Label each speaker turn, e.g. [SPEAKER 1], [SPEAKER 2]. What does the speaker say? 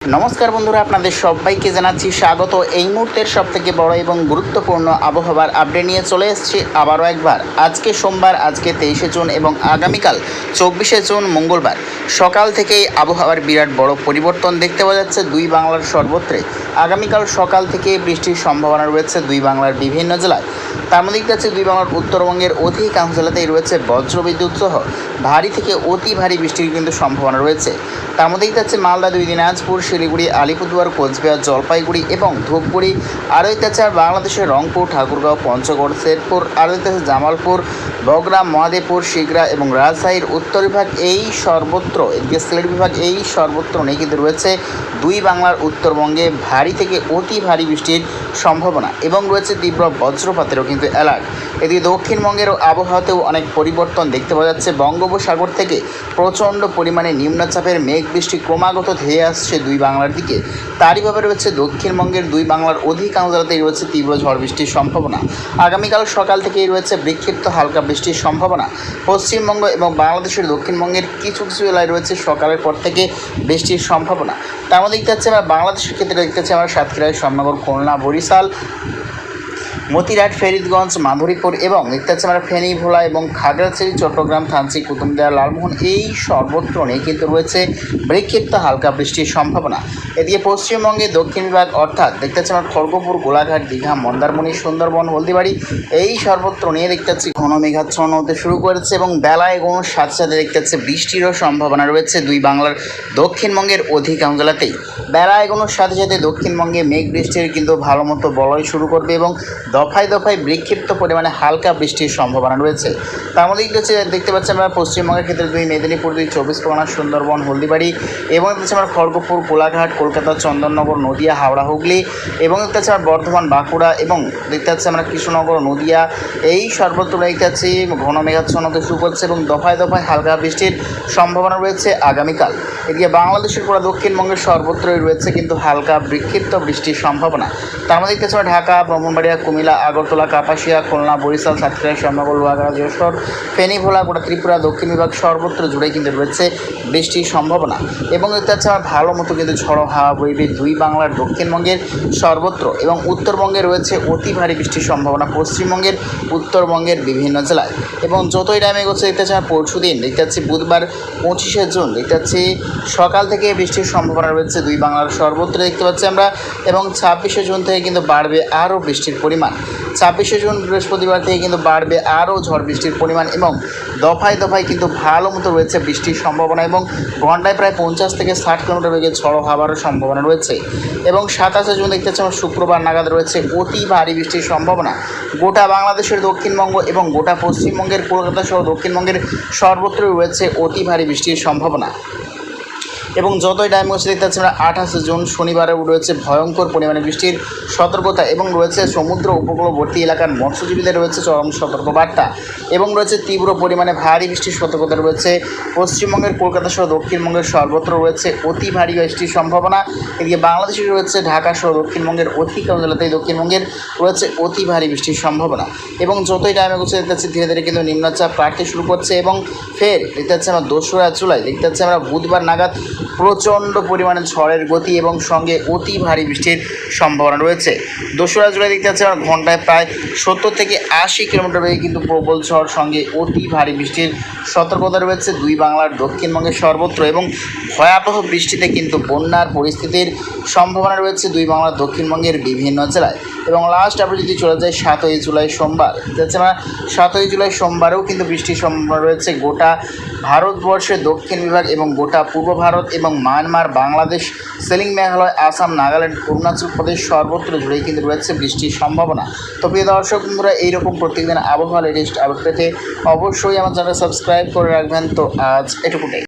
[SPEAKER 1] নমস্কার বন্ধুরা, আপনাদের সবাইকে জানাচ্ছি স্বাগত। এই মুহূর্তের সবথেকে বড় এবং গুরুত্বপূর্ণ আবহাওয়ার আপডেট নিয়ে চলে এসেছি আবারও একবার। আজকে সোমবার, আজকে 23শে জুন এবং আগামীকাল 24শে জুন মঙ্গলবার সকাল থেকেই আবহাওয়ার বিরাট বড় পরিবর্তন দেখতে পাওয়া যাচ্ছে দুই বাংলার সর্বত্রে। আগামীকাল সকাল থেকে বৃষ্টির সম্ভাবনা রয়েছে দুই বাংলার বিভিন্ন জেলায়। তার মধ্যে দেখতে পাচ্ছি দুই বাংলার উত্তরবঙ্গের অধিকাংশ জেলাতেই রয়েছে বজ্রবিদ্যুৎ সহ ভারী থেকে অতি ভারী বৃষ্টির কিন্তু সম্ভাবনা রয়েছে। তার মধ্যে দেখতে পাচ্ছি মালদা, দুই দিনাজপুর, শিলিগুড়ি, আলিপুরদুয়ার, কোচবিহার, জলপাইগুড়ি এবং ধূপগুড়ি। আরও দেখতে পাচ্ছি বাংলাদেশের রংপুর, ঠাকুরগাঁও, পঞ্চগড়, শেরপুর। আরও দেখতে পাচ্ছি জামালপুর, বগুড়া, মহাদেবপুর, শিগরা এবং রাজশাহীর উত্তর বিভাগ এই সর্বত্র, এদিকে সিলেট বিভাগ এই সর্বত্র নিয়ে কিন্তু রয়েছে দুই বাংলার উত্তরবঙ্গে ভারী থেকে অতি ভারী বৃষ্টির সম্ভাবনা এবং রয়েছে তীব্র বজ্রপাতেরও কিন্তু অ্যালার্ট। এদিকে দক্ষিণবঙ্গের আবহাওয়াতেও অনেক পরিবর্তন দেখতে পাওয়া যাচ্ছে। বঙ্গোপসাগর থেকে প্রচণ্ড পরিমাণে নিম্নচাপের মেঘ বৃষ্টি ক্রমাগত ধেয়ে আসছে দুই বাংলার দিকে। তারইভাবে রয়েছে দক্ষিণবঙ্গের দুই বাংলার অধিকাংশ জেলাতেই রয়েছে তীব্র ঝড় বৃষ্টির সম্ভাবনা। আগামীকাল সকাল থেকেই রয়েছে বিক্ষিপ্ত হালকা বৃষ্টির সম্ভাবনা। পশ্চিমবঙ্গ এবং বাংলাদেশের দক্ষিণবঙ্গের কিছু কিছু জেলায় রয়েছে সকালের পর থেকে বৃষ্টির সম্ভাবনা। তার মধ্যে দেখতে পাচ্ছি আমরা বাংলাদেশের ক্ষেত্রে দেখতে পাচ্ছি আমরা সাতক্ষীরায়, শ্যামনগর, খুলনা, বরিশাল, মতিরাট, ফরিদগঞ্জ, মাধুরীপুর এবং দেখতে পাচ্ছি আমরা ফেনী, ভোলা এবং খাগড়াছড়ি, চট্টগ্রাম, থানচি, কুতুবদিয়া, লালমোহন এই সর্বত্র নিয়ে কিন্তু রয়েছে বিক্ষিপ্ত হালকা বৃষ্টির সম্ভাবনা। এদিকে পশ্চিমবঙ্গে দক্ষিণ বিভাগ অর্থাৎ দেখতে পাচ্ছি আমরা খড়গপুর, গোলাঘাট, দীঘা, মন্দারমণি, সুন্দরবন, হলদিবাড়ি এই সর্বত্র নিয়ে দেখতে পাচ্ছি ঘন মেঘাচ্ছন্ন হতে শুরু করেছে এবং বেলায় এগোনোর সাথে সাথে দেখতে পাচ্ছি বৃষ্টিরও সম্ভাবনা রয়েছে দুই বাংলার দক্ষিণবঙ্গের অধিকাংশ জেলাতেই। বেলা এগোনোর সাথে সাথে দক্ষিণবঙ্গে মেঘ বৃষ্টির কিন্তু ভালো মতো বলয় শুরু করবে এবং দফায় দফায় বিক্ষিপ্ত পরিমাণে হালকা বৃষ্টির সম্ভাবনা রয়েছে। তার মধ্যে দেখতে পাচ্ছি আমরা পশ্চিমবঙ্গের ক্ষেত্রে দুই মেদিনীপুর, দুই চব্বিশ পরগনা, সুন্দরবন, হলদিবাড়ি এবং দেখতে আমরা খড়গপুর, কোলাঘাট, কলকাতা, চন্দননগর, নদিয়া, হাওড়া, হুগলি এবং দেখতে পাচ্ছি আমরা বর্ধমান, বাঁকুড়া এবং দেখতে পাচ্ছি আমরা কৃষ্ণনগর, নদিয়া এই সর্বত্র দেখতে পাচ্ছি ঘন মেঘাচ্ছন্ন হতে শুরু করছে এবং দফায় দফায় হালকা বৃষ্টির সম্ভাবনা রয়েছে আগামীকাল। এদিকে বাংলাদেশের পুরো দক্ষিণবঙ্গের সর্বত্রই রয়েছে কিন্তু হালকা বিক্ষিপ্ত বৃষ্টির সম্ভাবনা। তার মধ্যে দেখতে পাচ্ছি ঢাকা, ব্রাহ্মণবাড়িয়া, কুমিল্লা, আগরতলা, কাপাসিয়া, খুলনা, বরিশাল, সাতক্ষীরা, শ্যামনগর, লোহাগাড়া, যশোর, ফেনী, ভোলা, গোটা ত্রিপুরা, দক্ষিণ বিভাগ সর্বত্র জুড়ে কিন্তু রয়েছে বৃষ্টির সম্ভাবনা এবং দেখতে পাচ্ছি আমার ভালো মতো কিন্তু ঝড়ো হাওয়া বইবে দুই বাংলার দক্ষিণবঙ্গের সর্বত্র এবং উত্তরবঙ্গে রয়েছে অতি ভারী বৃষ্টির সম্ভাবনা পশ্চিমবঙ্গের, উত্তরবঙ্গের বিভিন্ন জেলায়। এবং যতই টাইমে এগোচ্ছে দেখতে পাচ্ছি পরশু দিন দেখতে পাচ্ছি বুধবার 25শে জুন দেখতে পাচ্ছি সকাল থেকে বৃষ্টির সম্ভাবনা রয়েছে দুই বাংলার সর্বত্র দেখতে পাচ্ছি আমরা এবং 26শে জুন থেকে কিন্তু বাড়বে আরও বৃষ্টির পরিমাণ। 26শে জুন বৃহস্পতিবার থেকে কিন্তু বাড়বে আরও ঝড় বৃষ্টির পরিমাণ এবং দফায় দফায় কিন্তু ভালো মতো রয়েছে বৃষ্টির সম্ভাবনা এবং ঘন্টায় প্রায় 50 থেকে 60 কিলোমিটার বেগে ঝড়ো হওয়ারও সম্ভাবনা রয়েছে। এবং 27শে জুন দেখতে পাচ্ছি আমরা শুক্রবার নাগাদ রয়েছে অতি ভারী বৃষ্টির সম্ভাবনা। গোটা বাংলাদেশের দক্ষিণবঙ্গ এবং গোটা পশ্চিমবঙ্গের কলকাতা সহ দক্ষিণবঙ্গের সর্বত্রই রয়েছে অতি ভারী বৃষ্টির সম্ভাবনা। এবং যতই টাইম হচ্ছে দেখতে পাচ্ছি আমরা 28শে জুন শনিবারেও রয়েছে ভয়ঙ্কর পরিমাণে বৃষ্টির সতর্কতা এবং রয়েছে সমুদ্র উপকূলবর্তী এলাকার মৎস্যজীবীদের রয়েছে চরম সতর্কবার্তা এবং রয়েছে তীব্র পরিমাণে ভারী বৃষ্টির সতর্কতা রয়েছে পশ্চিমবঙ্গের কলকাতা সহ দক্ষিণবঙ্গের সর্বত্র রয়েছে অতি ভারী বৃষ্টির সম্ভাবনা। এদিকে বাংলাদেশে রয়েছে ঢাকা সহ দক্ষিণবঙ্গের অধিকাংশ জেলাতেই দক্ষিণবঙ্গের রয়েছে অতি ভারী বৃষ্টির সম্ভাবনা এবং যতই টাইমে হচ্ছে দেখতে পাচ্ছি ধীরে ধীরে কিন্তু নিম্নচাপ কাটতে শুরু করছে এবং ফের দেখতে পাচ্ছি আমরা 2রা জুলাই দেখতে পাচ্ছি আমরা বুধবার নাগাদ প্রচণ্ড পরিমাণে ঝড়ের গতি এবং সঙ্গে অতি ভারী বৃষ্টির সম্ভাবনা রয়েছে। 2রা জুলাই দেখতে পাচ্ছি আমরা ঘন্টায় প্রায় 70 থেকে 80 কিলোমিটার বেগে কিন্তু প্রবল ঝড় সঙ্গে অতি ভারী বৃষ্টির সতর্কতা রয়েছে দুই বাংলার দক্ষিণবঙ্গের সর্বত্র এবং ভয়াবহ বৃষ্টিতে কিন্তু বন্যার পরিস্থিতির সম্ভাবনা রয়েছে দুই বাংলার দক্ষিণবঙ্গের বিভিন্ন জেলায়। এবং লাস্ট আপনি যদি চলে যায় 7ই জুলাই সোমবার যাচ্ছে আমরা 7ই জুলাই সোমবারেও কিন্তু বৃষ্টির সম্ভাবনা রয়েছে গোটা ভারতবর্ষের দক্ষিণ বিভাগ এবং গোটা পূর্ব ভারত এবং মায়ানমার, বাংলাদেশ, সিলিং, মেঘালয়, আসাম, নাগাল্যান্ড, অরুণাচল প্রদেশ সর্বত্র জুড়েই কিন্তু রয়েছে বৃষ্টির সম্ভাবনা। তো প্রিয় দর্শক বন্ধুরা, এইরকম প্রত্যেকদিন আবহাওয়া লেটেস্ট আপডেট পেতে অবশ্যই আমার চ্যানেল সাবস্ক্রাইব করে রাখবেন। তো আজ এটুকুটাই।